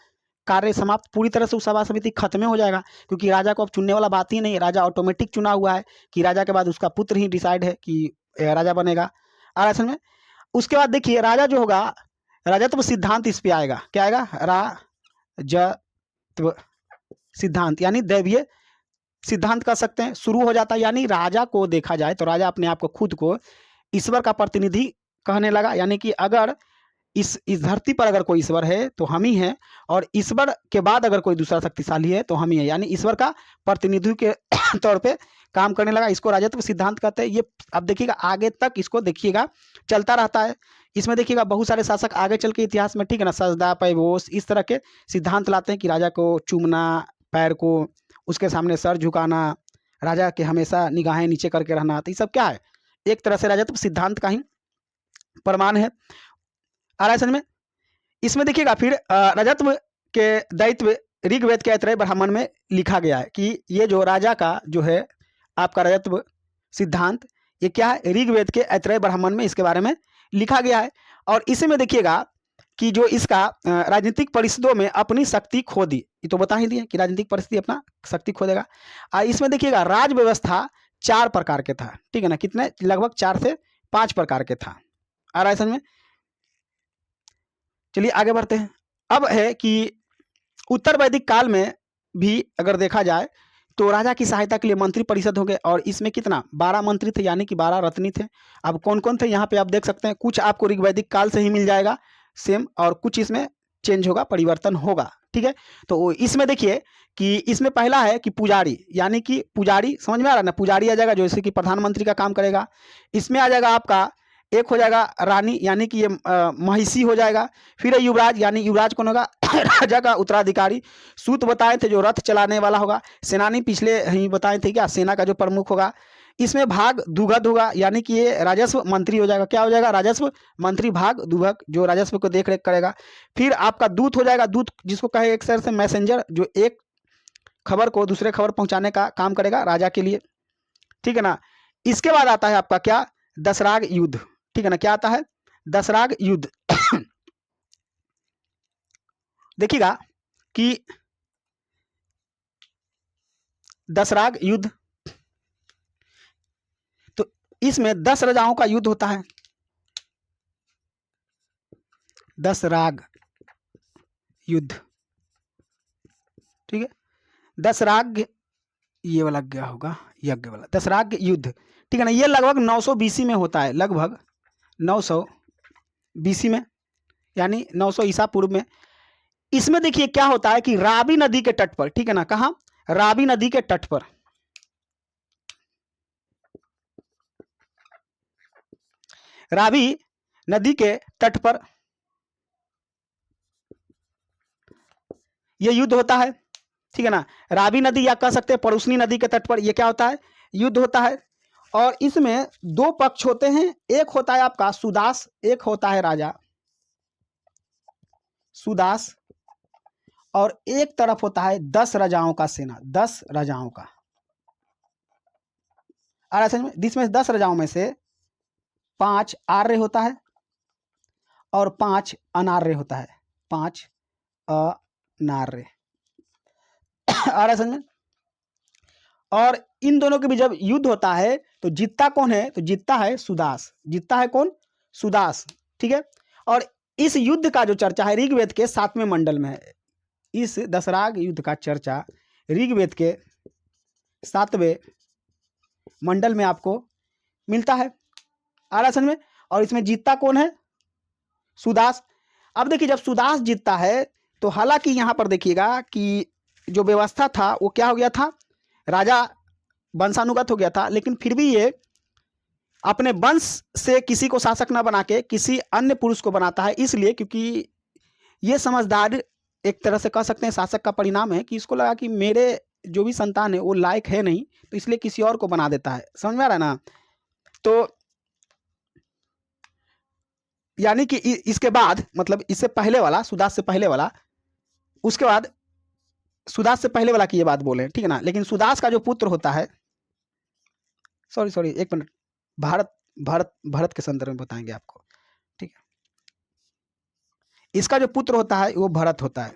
कार्य समाप्त, पूरी तरह से उस सभा समिति खत्म हो जाएगा, क्योंकि राजा को अब चुनने वाला बात ही नहीं। राजा ऑटोमेटिक चुना हुआ है कि राजा के बाद उसका पुत्र ही डिसाइड है कि राजा बनेगा। असल में उसके बाद देखिए राजा जो होगा, राजत्व सिद्धांत इस पे आएगा। क्या आएगा? राजत्व सिद्धांत, यानी दैवीय सिद्धांत कह सकते हैं, शुरू हो जाता है। यानी राजा को देखा जाए तो राजा अपने आप को, खुद को ईश्वर का प्रतिनिधि कहने लगा। यानी कि अगर इस धरती पर अगर कोई ईश्वर है तो हम ही हैं, और ईश्वर के बाद अगर कोई दूसरा शक्तिशाली है तो हम ही है, यानी ईश्वर का प्रतिनिधि के तौर पे काम करने लगा। इसको राजत्व सिद्धांत कहते हैं। ये अब देखिएगा आगे तक इसको देखिएगा चलता रहता है। इसमें देखिएगा बहुत सारे शासक आगे चल के इतिहास में, ठीक है ना, सजदा, पैबोस, इस तरह के सिद्धांत लाते हैं कि राजा को चूमना, पैर को उसके सामने सर झुकाना, राजा के हमेशा निगाहें नीचे करके रहना। तो ये सब क्या है? एक तरह से राजत्व सिद्धांत का ही प्रमाण है। आ रहा है समझ में? इसमें देखिएगा फिर राजत्व के दायित्व ऋग्वेद के ऐतरेय ब्राह्मण में लिखा गया है कि ये जो राजा का जो है आपका राजत्व सिद्धांत, ये क्या है, ऋग्वेद के ऐतरेय ब्राह्मण में इसके बारे में लिखा गया है। और इसी में देखिएगा कि जो इसका राजनीतिक परिषदों में अपनी शक्ति खो दी, ये तो बता ही दिए कि राजनीतिक परिस्थिति अपना शक्ति खो देगा। इसमें देखिएगा राज व्यवस्था 4 प्रकार के था, ठीक है ना, कितने, लगभग 4 से 5 प्रकार के था। आ रहा है समझ में? चलिए आगे बढ़ते हैं। अब है कि उत्तर वैदिक काल में भी अगर देखा जाए तो राजा की सहायता के लिए मंत्री परिषद हो गए, और इसमें कितना, 12 मंत्री थे, यानी कि 12 रत्नी थे। अब कौन कौन थे यहाँ पे आप देख सकते हैं, कुछ आपको ऋग्वैदिक काल से ही मिल जाएगा सेम, और कुछ इसमें चेंज होगा, परिवर्तन होगा, ठीक है। तो इसमें देखिए कि इसमें पहला है कि पुजारी, यानी कि पुजारी, समझ में आ रहा है ना, पुजारी आ जाएगा जैसे कि प्रधानमंत्री का काम करेगा। इसमें आ जाएगा आपका, एक हो जाएगा रानी, यानी कि ये महिषी हो जाएगा। फिर है युवराज, यानी युवराज कौन होगा, राजा का उत्तराधिकारी। सूत बताए थे जो रथ चलाने वाला होगा। सेनानी पिछले ही बताए थे क्या, सेना का जो प्रमुख होगा। इसमें भाग दुगध होगा, यानी कि ये राजस्व मंत्री हो जाएगा। क्या हो जाएगा, राजस्व मंत्री। भाग दुभग जो राजस्व को देख रेख करेगा। फिर आपका दूत हो जाएगा, दूत जिसको कहे एक तरह से मैसेंजर, जो एक खबर को दूसरे खबर पहुंचाने का काम करेगा राजा के लिए, ठीक है ना। इसके बाद आता है आपका क्या, दशराग युद्ध, ठीक है ना। क्या आता है, दशराग युद्ध। देखिएगा कि दशराग युद्ध, तो इसमें 10 राजाओं का युद्ध होता है। दशराग युद्ध, ठीक है। दशराग, ये वाला क्या होगा, यज्ञ वाला, दशराग युद्ध, ठीक है ना। ये लगभग 900 बीसी में होता है, लगभग 900 बीसी में, यानी 900 ईसा पूर्व में। इसमें देखिए क्या होता है कि रावी नदी के तट पर, ठीक है ना, कहां, रावी नदी के तट पर, रावी नदी के तट पर यह युद्ध होता है, ठीक है ना। रावी नदी या कह सकते हैं पड़ोसनी नदी के तट पर यह क्या होता है, युद्ध होता है। और इसमें 2 पक्ष होते हैं, एक होता है आपका सुदास, एक होता है राजा सुदास, और एक तरफ होता है 10 राजाओं का सेना, 10 राजाओं का। जिसमें 10 राजाओं में से 5 आर्य होता है और 5 अनार्य होता है, 5 अनार्य। आ रहा है समझ में? और इन दोनों के भी जब युद्ध होता है तो जीतता कौन है, तो जीतता है सुदास, जीतता है कौन, सुदास, ठीक है। और इस युद्ध का जो चर्चा है ऋग्वेद के 7वें मंडल में है। इस दशराग युद्ध का चर्चा ऋग्वेद के 7वें मंडल में आपको मिलता है। आ रहा समझ में? और इसमें जीतता कौन है, सुदास। अब देखिए जब सुदास जीतता है तो हालांकि यहां पर देखिएगा कि जो व्यवस्था था वो क्या हो गया था, राजा वंशानुगत हो गया था, लेकिन फिर भी ये अपने वंश से किसी को शासक ना बना के किसी अन्य पुरुष को बनाता है, इसलिए क्योंकि ये समझदार एक तरह से कह सकते हैं शासक का परिणाम है कि इसको लगा कि मेरे जो भी संतान है वो लायक है नहीं, तो इसलिए किसी और को बना देता है। समझ में आ रहा है ना? तो यानी कि इसके बाद, मतलब इससे पहले वाला, सुदास से पहले वाला, उसके बाद सुदास से पहले वाला की ये बात बोले, ठीक है ना। लेकिन सुदास का जो पुत्र होता है, सॉरी एक मिनट, भारत भारत भरत के संदर्भ में बताएंगे आपको, ठीक है। इसका जो पुत्र होता है वो भरत होता है,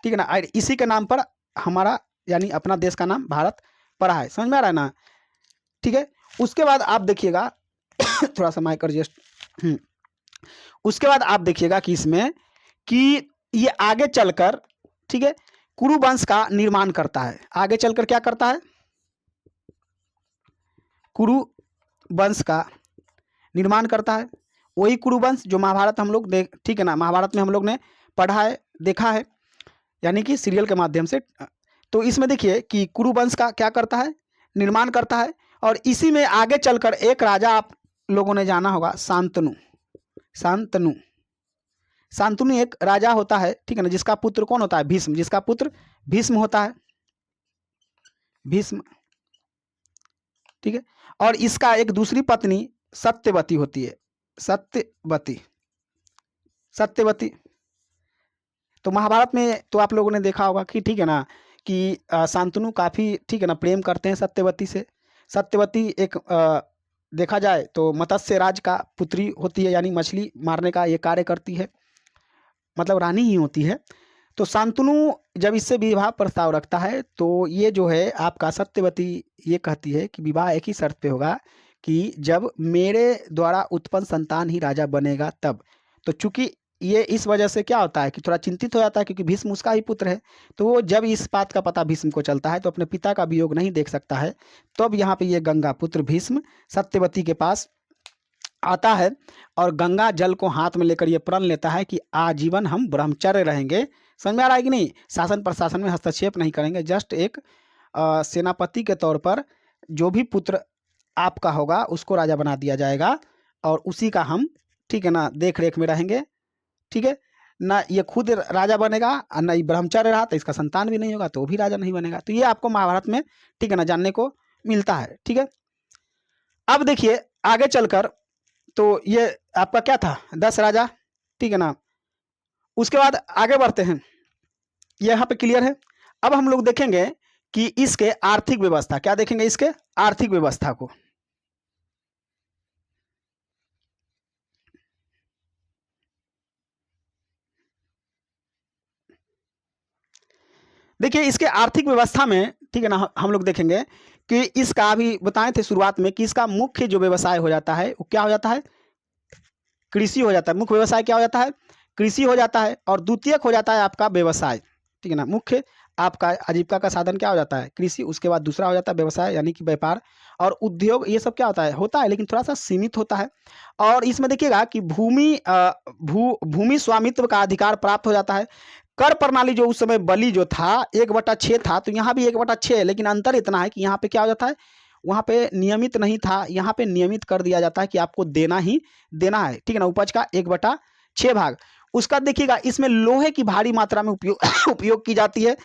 ठीक है ना। और इसी के नाम पर हमारा यानी अपना देश का नाम भारत पड़ा है। समझ में आ रहा है ना? ठीक है। उसके बाद आप देखिएगा थोड़ा सा माइक एडजस्ट, उसके बाद आप देखिएगा कि इसमें कि ये आगे चलकर, ठीक है, कुरु वंश का निर्माण करता है। आगे चलकर क्या करता है, कुरु वंश का निर्माण करता है। वही कुरु वंश जो महाभारत हम लोग देख, ठीक है ना, महाभारत में हम लोग ने पढ़ा है, देखा है, यानी कि सीरियल के माध्यम से। तो इसमें देखिए कि कुरु वंश का क्या करता है, निर्माण करता है। और इसी में आगे चलकर एक राजा आप लोगों ने जाना होगा, शांतनु। शांतनु, शांतनु एक राजा होता है, ठीक है ना, जिसका पुत्र कौन होता है, भीष्म, जिसका पुत्र भीष्म होता है, भीष्म, ठीक है। और इसका एक दूसरी पत्नी सत्यवती होती है, सत्यवती, सत्यवती। तो महाभारत में तो आप लोगों ने देखा होगा कि ठीक है ना कि शांतनु काफ़ी ठीक है ना प्रेम करते हैं सत्यवती से। सत्यवती एक देखा जाए तो मत्स्य राज का पुत्री होती है, यानी मछली मारने का ये कार्य करती है, मतलब रानी ही होती है। तो शांतनु जब इससे विवाह प्रस्ताव रखता है तो ये जो है आपका सत्यवती ये कहती है कि विवाह एक ही शर्त पे होगा कि जब मेरे द्वारा उत्पन्न संतान ही राजा बनेगा तब। तो चूंकि ये इस वजह से क्या होता है कि थोड़ा चिंतित हो जाता है, क्योंकि भीष्म उसका ही पुत्र है। तो वो जब इस बात का पता भीष्म को चलता है तो अपने पिता का वियोग नहीं देख सकता है। तो अब यहाँ पे ये गंगा पुत्र भीष्म सत्यवती के पास आता है और गंगा जल को हाथ में लेकर ये प्रण लेता है कि आजीवन हम ब्रह्मचर्य रहेंगे। समझ में आ रहा है कि नहीं? शासन प्रशासन में हस्तक्षेप नहीं करेंगे, जस्ट एक सेनापति के तौर पर जो भी पुत्र आपका होगा उसको राजा बना दिया जाएगा और उसी का हम ठीक है ना देख रेख में रहेंगे। ठीक है ना, ये खुद राजा बनेगा और ना ये ब्रह्मचर्य रहा तो इसका संतान भी नहीं होगा तो वो भी राजा नहीं बनेगा। तो ये आपको महाभारत में ठीक है ना जानने को मिलता है। ठीक है, अब देखिए आगे चलकर तो ये आपका क्या था 10 राजा, ठीक है ना। उसके बाद आगे बढ़ते हैं, ये यहाँ पे क्लियर है। अब हम लोग देखेंगे कि इसके आर्थिक व्यवस्था, क्या देखेंगे इसके आर्थिक व्यवस्था को। देखिए इसके आर्थिक व्यवस्था में ठीक है ना हम लोग देखेंगे कि इसका अभी बताए थे शुरुआत में कि इसका मुख्य जो व्यवसाय हो जाता है वो क्या हो जाता है, कृषि हो जाता है। मुख्य व्यवसाय क्या हो जाता है, कृषि हो जाता है। और द्वितीयक हो जाता है आपका व्यवसाय, ठीक है ना। मुख्य आपका आजीविका का साधन क्या हो जाता है, कृषि। उसके बाद दूसरा हो जाता है व्यवसाय यानी कि व्यापार और उद्योग। ये सब क्या होता है लेकिन थोड़ा सा सीमित होता है। और इसमें देखिएगा कि भूमि स्वामित्व का अधिकार प्राप्त हो जाता है। कर प्रणाली जो उस समय बलि जो था 1/6 था, तो यहाँ भी 1/6 है, लेकिन अंतर इतना है कि यहाँ पे क्या हो जाता है, वहाँ पे नियमित नहीं था, यहाँ पे नियमित कर दिया जाता है कि आपको देना ही देना है, ठीक है ना। उपज का 1/6 भाग। उसका देखिएगा इसमें लोहे की भारी मात्रा में उपयोग उपयोग की जाती है।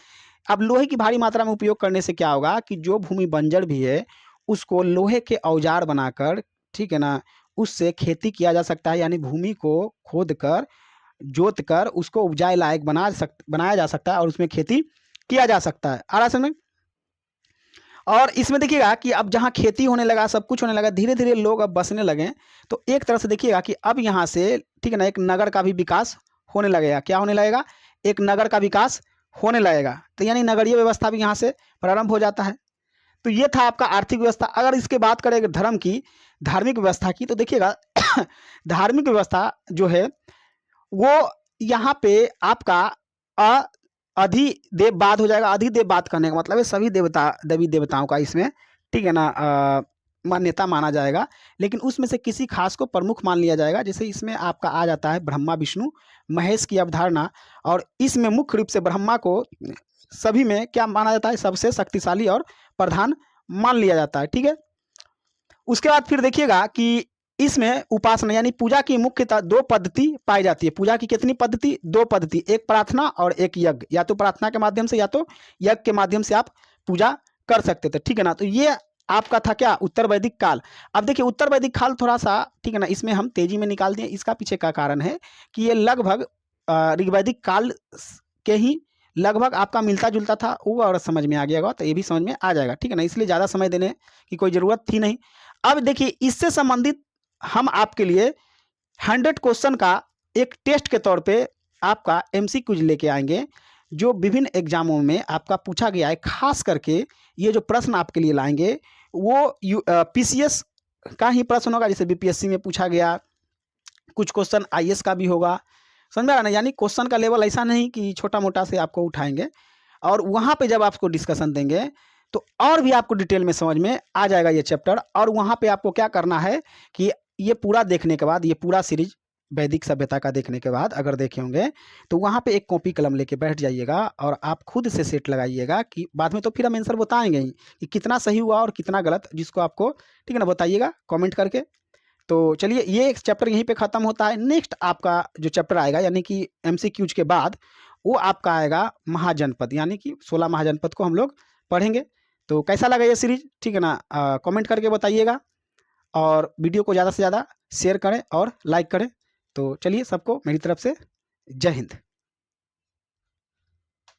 अब लोहे की भारी मात्रा में उपयोग करने से क्या होगा कि जो भूमि बंजर भी है उसको लोहे के औजार बनाकर ठीक है ना उससे खेती किया जा सकता है, यानी भूमि को खोद कर जोत कर उसको उपजाए लायक बनाया जा सकता है और उसमें खेती किया जा सकता है। आ रहा समझ में? और इसमें देखिएगा कि अब जहाँ खेती होने लगा, सब कुछ होने लगा, धीरे धीरे लोग अब बसने लगे, तो एक तरह से देखिएगा कि अब यहाँ से ठीक है ना एक नगर का भी विकास होने लगेगा। क्या होने लगेगा, एक नगर का विकास होने लगेगा। तो यानी नगरीय व्यवस्था भी यहाँ से प्रारंभ हो जाता है। तो ये था आपका आर्थिक व्यवस्था। अगर इसके बात करें धर्म की, धार्मिक व्यवस्था की, तो देखिएगा धार्मिक व्यवस्था जो है वो यहाँ पे आपका अधिदेववाद हो जाएगा। अधिदेववाद करने का मतलब है सभी देवी देवताओं का इसमें ठीक है ना मान्यता माना जाएगा, लेकिन उसमें से किसी खास को प्रमुख मान लिया जाएगा। जैसे इसमें आपका आ जाता है ब्रह्मा विष्णु महेश की अवधारणा, और इसमें मुख्य रूप से ब्रह्मा को सभी में क्या माना जाता है, सबसे शक्तिशाली और प्रधान मान लिया जाता है। ठीक है, उसके बाद फिर देखिएगा कि इसमें उपासना यानी पूजा की मुख्यतः 2 पद्धति पाई जाती है। पूजा की कितनी पद्धति, 2 पद्धति, एक प्रार्थना और एक यज्ञ। या तो प्रार्थना के माध्यम से या तो यज्ञ के माध्यम से आप पूजा कर सकते थे, ठीक है ना। तो ये आपका था क्या, उत्तर वैदिक काल। अब देखिए उत्तर वैदिक काल थोड़ा सा ठीक है ना इसमें हम तेजी में निकाल दिए। इसका पीछे का कारण है कि ये लगभग ऋग्वैदिक काल के ही लगभग आपका मिलता जुलता था। वो और समझ में आ गया होगा तो ये भी समझ में आ जाएगा, ठीक है ना। इसलिए ज़्यादा समय देने की कोई ज़रूरत थी नहीं। अब देखिए इससे संबंधित हम आपके लिए 100 क्वेश्चन का एक टेस्ट के तौर पे आपका MCQs लेके आएंगे, जो विभिन्न एग्जामों में आपका पूछा गया है। खास करके ये जो प्रश्न आपके लिए लाएंगे वो PCS का ही प्रश्न होगा, जैसे BPSC में पूछा गया, कुछ क्वेश्चन IAS का भी होगा। समझ में आ रहा ना, यानी क्वेश्चन का लेवल ऐसा नहीं कि छोटा मोटा से आपको उठाएंगे। और वहाँ पे जब आपको डिस्कशन देंगे तो और भी आपको डिटेल में समझ में आ जाएगा ये चैप्टर। और वहाँ पे आपको क्या करना है कि ये पूरा देखने के बाद, ये पूरा सीरीज वैदिक सभ्यता का देखने के बाद अगर देखे होंगे तो वहाँ पे एक कॉपी कलम लेके बैठ जाइएगा और आप खुद से सेट लगाइएगा कि बाद में तो फिर हम आंसर बताएंगे ही कि कितना सही हुआ और कितना गलत, जिसको आपको ठीक है ना बताइएगा कमेंट करके। तो चलिए ये एक चैप्टर यहीं पे ख़त्म होता है। नेक्स्ट आपका जो चैप्टर आएगा यानी कि MCQs के बाद वो आपका आएगा महाजनपद, यानी कि 16 महाजनपद को हम लोग पढ़ेंगे। तो कैसा लगा ये सीरीज, ठीक है ना, कमेंट करके बताइएगा और वीडियो को ज़्यादा से ज़्यादा शेयर करें और लाइक करें। तो चलिए सबको मेरी तरफ से जय हिंद।